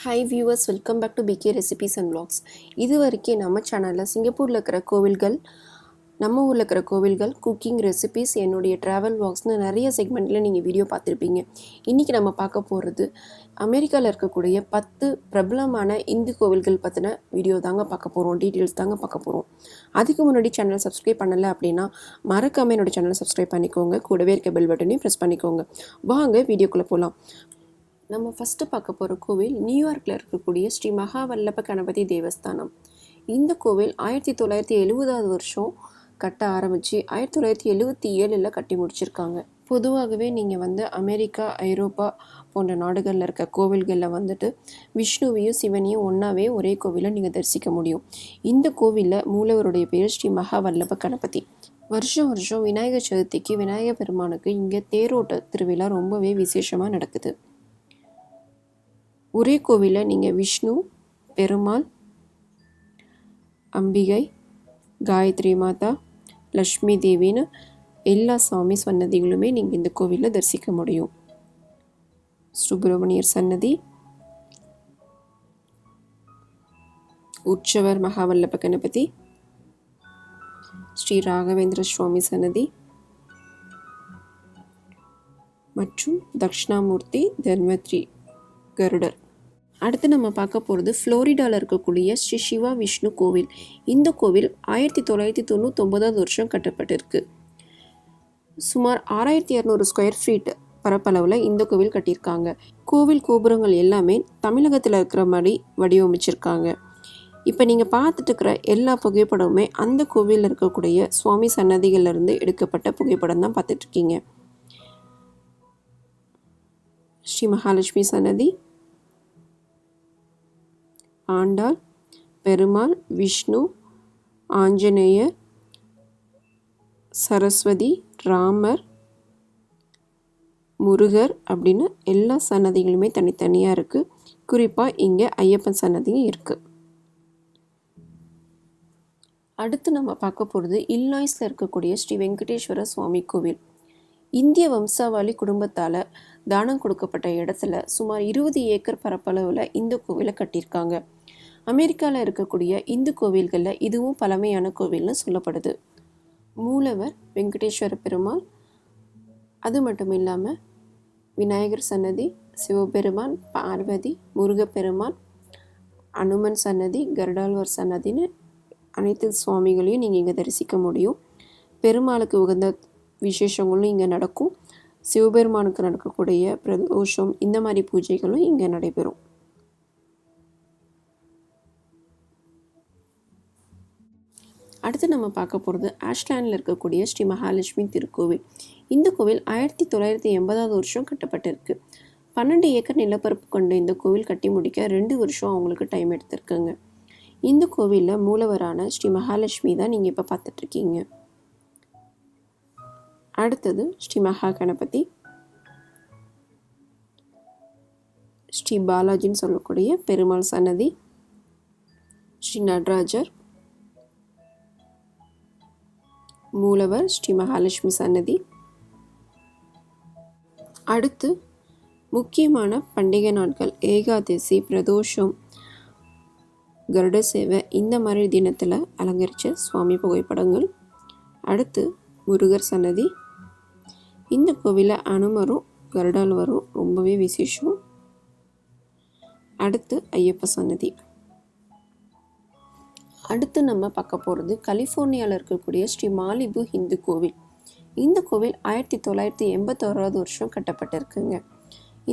Hi viewers, welcome back to PK recipes and vlogs. இது வரைக்கும் நம்ம சேனலில் சிங்கப்பூரில் இருக்கிற கோவில்கள், நம்ம ஊரில் இருக்கிற கோவில்கள், குக்கிங் ரெசிபீஸ், என்னுடைய ட்ராவல் vlogsனு நிறைய செக்மெண்ட்டில் நீங்கள் வீடியோ பார்த்துருப்பீங்க. இன்றைக்கி நம்ம பார்க்க போகிறது அமெரிக்காவில் இருக்கக்கூடிய 10 பிரபலமான இந்து கோவில்கள் பற்றின வீடியோ தாங்க பார்க்க போகிறோம், டீட்டெயில்ஸ் தாங்க பார்க்க போகிறோம். அதுக்கு முன்னாடி சேனலை சப்ஸ்கிரைப் பண்ணலை அப்படின்னா மறக்காமல் என்னோடய சேனலை சப்ஸ்கிரைப் பண்ணிக்கோங்க, கூடவே இருக்க பெல் பட்டனையும் ப்ரெஸ் பண்ணிக்கோங்க. வாங்க வீடியோக்குள்ளே போகலாம். நம்ம ஃபஸ்ட்டு பார்க்க போகிற கோவில் நியூயார்க்கில் இருக்கக்கூடிய ஸ்ரீ மகா வல்லப கணபதி தேவஸ்தானம். இந்த கோவில் 1970 வருஷம் கட்ட ஆரம்பித்து 1977 கட்டி முடிச்சிருக்காங்க. பொதுவாகவே நீங்கள் அமெரிக்கா, ஐரோப்பா போன்ற நாடுகளில் இருக்க கோவில்களில் விஷ்ணுவையும் சிவனையும் ஒன்றாவே ஒரே கோவிலில் நீங்கள் தரிசிக்க முடியும். இந்த கோவிலில் மூலவருடைய பேர் ஸ்ரீ மகா வல்லப கணபதி. வருஷம் வருஷம் விநாயகர் சதுர்த்திக்கு விநாயகர் பெருமானுக்கு இங்கே தேரோட்ட திருவிழா ரொம்பவே விசேஷமாக நடக்குது. ஒரே கோவிலில் நீங்கள் விஷ்ணு, பெருமாள், அம்பிகை, காயத்ரி மாதா, லக்ஷ்மி தேவின்னு எல்லா சாமி சன்னதிகளுமே நீங்கள் இந்த கோவிலில் தரிசிக்க முடியும். சுப்பிரமணியர் சன்னதி, உற்சவர் மகாவல்லப கணபதி, ஸ்ரீ ராகவேந்திர சுவாமி சன்னதி மற்றும் தக்ஷணாமூர்த்தி தன்வத்ரி கருடர். அடுத்து நம்ம பார்க்க போகிறது ஃப்ளோரிடாவில் இருக்கக்கூடிய ஸ்ரீ சிவா விஷ்ணு கோவில். இந்த கோவில் 1999 வருஷம் கட்டப்பட்டிருக்கு. சுமார் 6200 ஸ்கொயர் ஃபீட் பரப்பளவில் இந்த கோவில் கட்டியிருக்காங்க. கோவில் கோபுரங்கள் எல்லாமே தமிழகத்தில் இருக்கிற மாதிரி வடிவமைச்சிருக்காங்க. இப்போ நீங்கள் பார்த்துட்டு இருக்கிற எல்லா புகைப்படமுமே அந்த கோவிலில் இருக்கக்கூடிய சுவாமி சன்னதிகளிலிருந்து எடுக்கப்பட்ட புகைப்படம் தான் பார்த்துட்ருக்கீங்க. ஸ்ரீ மகாலட்சுமி சன்னதி, ஆண்டாள், பெருமாள், விஷ்ணு, ஆஞ்சநேயர், சரஸ்வதி, ராமர், முருகர் அப்படின்னு எல்லா சன்னதிகளுமே தனித்தனியாக இருக்குது. குறிப்பாக இங்கே ஐயப்பன் சன்னதியும் இருக்குது. அடுத்து நம்ம பார்க்க போகிறது இல்லினாய்ஸில் இருக்கக்கூடிய ஸ்ரீ வெங்கடேஸ்வர சுவாமி கோவில். இந்திய வம்சாவளி குடும்பத்தால் தானம் கொடுக்கப்பட்ட இடத்துல சுமார் 20 ஏக்கர் பரப்பளவில் இந்த கோவிலை கட்டியிருக்காங்க. அமெரிக்காவில் இருக்கக்கூடிய இந்து கோவில்களில் இதுவும் பழமையான கோவில்னு சொல்லப்படுது. மூலவர் வெங்கடேஸ்வர பெருமாள், அது மட்டும் இல்லாமல் விநாயகர் சன்னதி, சிவபெருமான், பார்வதி, முருகப்பெருமான், அனுமன் சன்னதி, கருடாழ்வார் சன்னதின்னு அனைத்து சுவாமிகளையும் நீங்கள் இங்கே தரிசிக்க முடியும். பெருமாளுக்கு உகந்த விசேஷங்களும் இங்கே நடக்கும். சிவபெருமானுக்கு நடக்கக்கூடிய பிரதோஷம், இந்த மாதிரி பூஜைகளும் இங்கே நடைபெறும். அடுத்து நம்ம பார்க்க போகிறது ஆஷ்லாண்டில் இருக்கக்கூடிய ஸ்ரீ மகாலட்சுமி திருக்கோவில். இந்த கோவில் 1980 வருஷம் கட்டப்பட்டிருக்கு. 12 ஏக்கர் நிலப்பரப்பு கொண்ட இந்த கோவில் கட்டி முடிக்க 2 வருஷம் அவங்களுக்கு டைம் எடுத்திருக்குங்க. இந்த கோவிலில் மூலவரான ஸ்ரீ மகாலட்சுமி தான் நீங்கள் இப்போ பார்த்துட்ருக்கீங்க. அடுத்தது ஸ்ரீ மகா கணபதி, ஸ்ரீ பாலாஜின்னு சொல்லக்கூடிய பெருமாள் சன்னதி, ஸ்ரீ நடராஜர், மூலவர் ஸ்ரீ மகாலட்சுமி சன்னதி. அடுத்து முக்கியமான பண்டிகை நாட்கள், ஏகாதசி, பிரதோஷம், கருட சேவை, இந்த மாதிரி தினத்தில் அலங்கரித்த சுவாமி புகைப்படங்கள். அடுத்து முருகர் சன்னதி. இந்த கோவிலில் அனுமரும் கருடாழ்வாரும் ரொம்பவே விசேஷம். அடுத்து ஐயப்ப சன்னதி. அடுத்து நம்ம பார்க்க போகிறது கலிஃபோர்னியாவில் இருக்கக்கூடிய ஸ்ரீ மாலிபு ஹிந்து கோவில். இந்த கோவில் 1981 வருஷம் கட்டப்பட்டிருக்குங்க.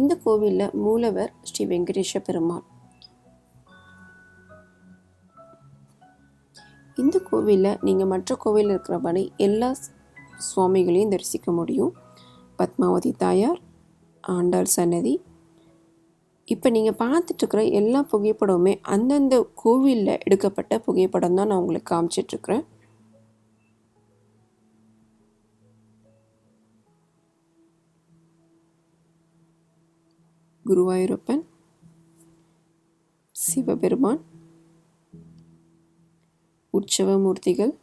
இந்த கோவிலில் மூலவர் ஸ்ரீ வெங்கடேஷ பெருமாள். இந்த கோவிலில் நீங்கள் மற்ற கோவிலில் இருக்கிறபடி எல்லா சுவாமிகளையும் தரிசிக்க முடியும். பத்மாவதி தாயார், ஆண்டாள் சன்னதி. இப்போ நீங்கள் பார்த்துட்ருக்கிற எல்லா புகைப்படமுமே அந்தந்த கோவிலில் எடுக்கப்பட்ட புகைப்படம் தான் நான் உங்களுக்கு காமிச்சிட்ருக்கிறேன். குருவாயூரப்பன், சிவபெருமான், உற்சவ மூர்த்திகள்,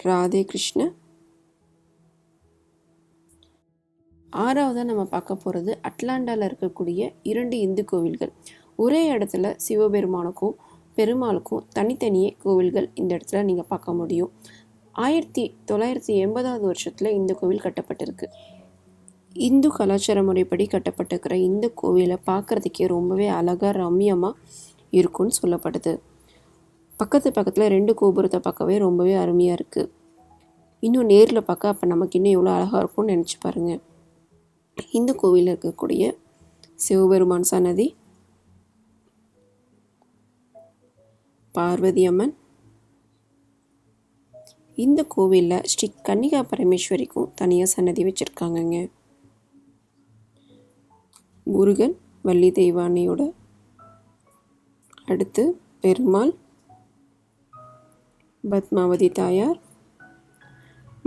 ராதே கிருஷ்ண, 6வதாக நம்ம பார்க்க போகிறது அட்லாண்டாவில் இருக்கக்கூடிய 2 இந்து கோவில்கள். ஒரே இடத்துல சிவபெருமானுக்கும் பெருமாளுக்கும் தனித்தனியே கோவில்கள் இந்த இடத்துல நீங்கள் பார்க்க முடியும். 1980வது வருஷத்தில் இந்த கோவில் கட்டப்பட்டிருக்கு. இந்து கலாச்சார முறைப்படி கட்டப்பட்டிருக்கிற இந்த கோவிலை பார்க்குறதுக்கே ரொம்பவே அழகாக ரம்மியமாக இருக்கும்னு சொல்லப்படுது. பக்கத்தில் 2 கோபுரத்தை பார்க்கவே ரொம்பவே அருமையாக இருக்குது. இன்னும் நேரில் பார்க்க அப்போ நமக்கு இன்னும் எவ்வளோ அழகாக இருக்கும்னு நினச்சி பாருங்கள். இந்த கோவிலில் இருக்கக்கூடிய சிவபெருமான் சன்னதி, பார்வதி அம்மன், இந்த கோவிலில் ஸ்ரீ கன்னிகா பரமேஸ்வரிக்கும் தனியாக சன்னதி வச்சுருக்காங்கங்க. முருகன் வள்ளி தெய்வானையோட அடுத்து பெருமாள், பத்மாவதி தாயார்,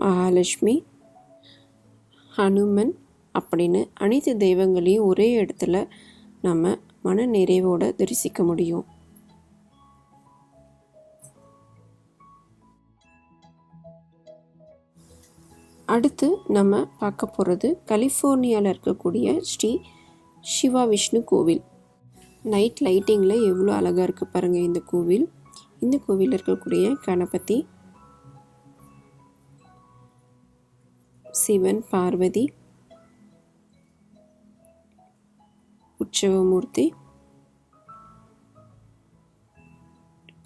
மகாலட்சுமி, ஹனுமன் அப்படின்னு அனைத்து தெய்வங்களையும் ஒரே இடத்துல நம்ம மன நிறைவோடு தரிசிக்க முடியும். அடுத்து நம்ம பார்க்க போகிறது கலிஃபோர்னியாவில் இருக்கக்கூடிய ஸ்ரீ சிவா விஷ்ணு கோவில். நைட் லைட்டிங்கில் எவ்வளோ அழகாக இருக்குது பாருங்கள் இந்த கோவில். இந்த கோவிலில் இருக்கக்கூடிய கணபதி, சிவன், பார்வதி, உற்சவமூர்த்தி,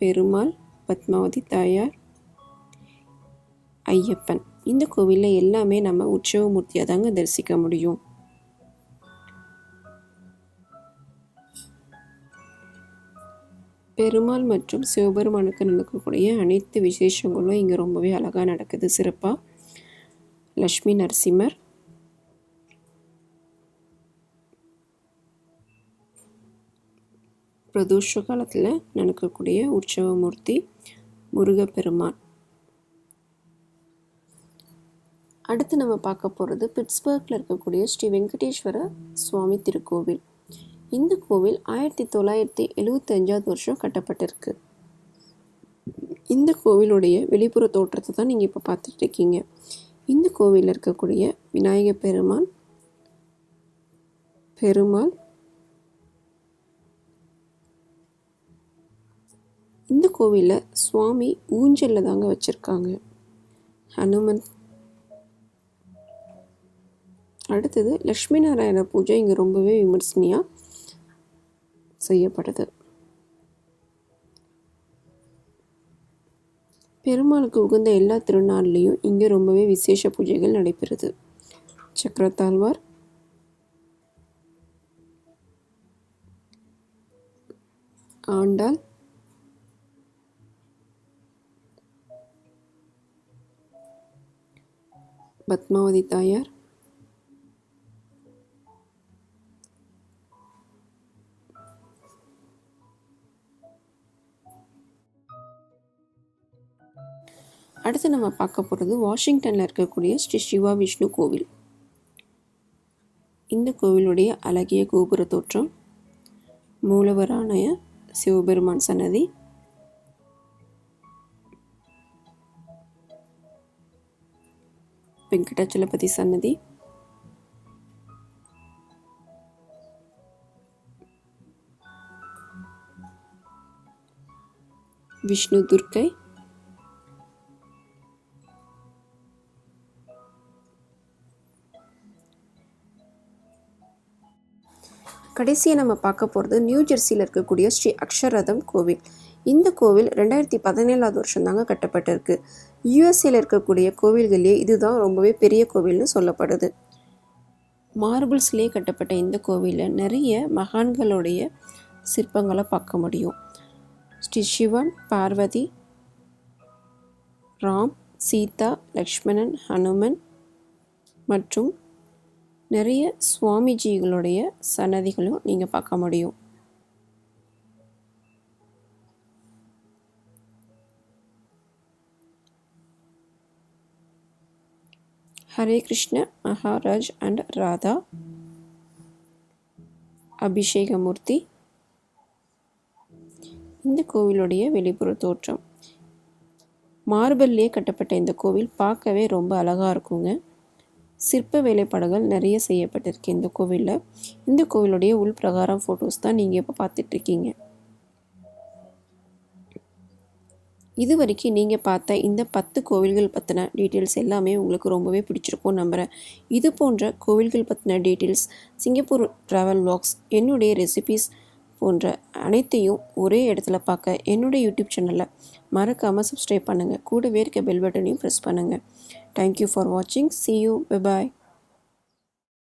பெருமாள், பத்மாவதி தாயார், ஐயப்பன். இந்த கோவிலில் எல்லாமே நம்ம உற்சவமூர்த்தியாக தாங்க தரிசிக்க முடியும். பெருமாள் மற்றும் சிவபெருமானுக்கு நடக்கக்கூடிய அனைத்து விசேஷங்களும் இங்கே ரொம்பவே அழகாக நடக்குது சிறப்பாக. லக்ஷ்மி நரசிம்மர், பிரதோஷ காலத்தில் நடக்கக்கூடிய உற்சவமூர்த்தி முருகப்பெருமான். அடுத்து நம்ம பார்க்க போகிறது பிட்ஸ்பர்கில் இருக்கக்கூடிய ஸ்ரீ வெங்கடேஸ்வர சுவாமி திருக்கோவில். இந்த கோவில் 1975வது வருஷம் கட்டப்பட்டிருக்கு. இந்த கோவிலுடைய வெளிப்புற தோற்றத்தை தான் நீங்கள் இப்போ பார்த்துட்டு இருக்கீங்க. இந்த கோவிலில் இருக்கக்கூடிய விநாயகர் பெருமாள், இந்த கோவிலில் சுவாமி ஊஞ்சலில் தாங்க வச்சுருக்காங்க. ஹனுமன். அடுத்தது லக்ஷ்மி நாராயண பூஜை இங்கே ரொம்பவே விமர்சனையாக செய்யப்படுது. பெருமாளுக்கு உகந்த எல்லா திருநாள்லேயும் இங்கே ரொம்பவே விசேஷ பூஜைகள் நடைபெறுது. சக்கரத்தாழ்வார், ஆண்டாள், பத்மாவதி தாயார், அடுத்து நம்ம பார்க்க போகிறது வாஷிங்டனில் இருக்கக்கூடிய ஸ்ரீ சிவா விஷ்ணு கோவில். இந்த கோவிலுடைய அழகிய கோபுர தோற்றம், மூலவரான சிவபெருமான் சன்னதி, வெங்கடாச்சலபதி சன்னதி, விஷ்ணு துர்க்கை, கடைசியாக நம்ம பார்க்க போகிறது நியூ ஜெர்சியில் இருக்கக்கூடிய ஸ்ரீ அக்ஷர்தம் கோவில். இந்த கோவில் 2017வது வருஷம் தாங்க கட்டப்பட்டிருக்கு. யூஎஸ்ஏல இருக்கக்கூடிய கோவில்களே இதுதான் ரொம்பவே பெரிய கோவில்னு சொல்லப்படுது. மார்பிள்ஸ்லேயே கட்டப்பட்ட இந்த கோவிலில் நிறைய மகான்களுடைய சிற்பங்களை பார்க்க முடியும். ஸ்ரீ சிவன், பார்வதி, ராம், சீதா, லக்ஷ்மணன், ஹனுமன் மற்றும் நிறைய சுவாமிஜிகளுடைய சன்னதிகளும் நீங்கள் பார்க்க முடியும். ஹரே கிருஷ்ண, மகாராஜ் அண்ட் ராதா, அபிஷேகமூர்த்தி. இந்த கோவிலுடைய வெளிப்புற தோற்றம். மார்பிள்லேயே கட்டப்பட்ட இந்த கோவில் பார்க்கவே ரொம்ப அழகாக இருக்குங்க. சிற்ப வேலைப்பாடுகள் நிறைய செய்யப்பட்டிருக்கு இந்த கோவிலில். இந்த கோவிலுடைய உள்பிரகாரம் ஃபோட்டோஸ் தான் நீங்கள் இப்போ பார்த்துட்ருக்கீங்க. இது வரைக்கும் நீங்கள் பார்த்த இந்த 10 கோவில்கள் பற்றின டீட்டெயில்ஸ் எல்லாமே உங்களுக்கு ரொம்பவே பிடிச்சிருக்கும் நம்புகிறேன். இது போன்ற கோவில்கள் பற்றின டீட்டெயில்ஸ், சிங்கப்பூர் ட்ராவல் vlogs, என்னுடைய ரெசிபீஸ் போன்ற அனைத்தையும் ஒரே இடத்துல பார்க்க என்னுடைய யூடியூப் சேனலை மறக்காமல் சப்ஸ்கிரைப் பண்ணுங்கள். கூடவே இருக்க பெல் பட்டனையும் ப்ரெஸ் பண்ணுங்கள். தேங்க்யூ ஃபார் வாட்சிங். See you. Bye bye.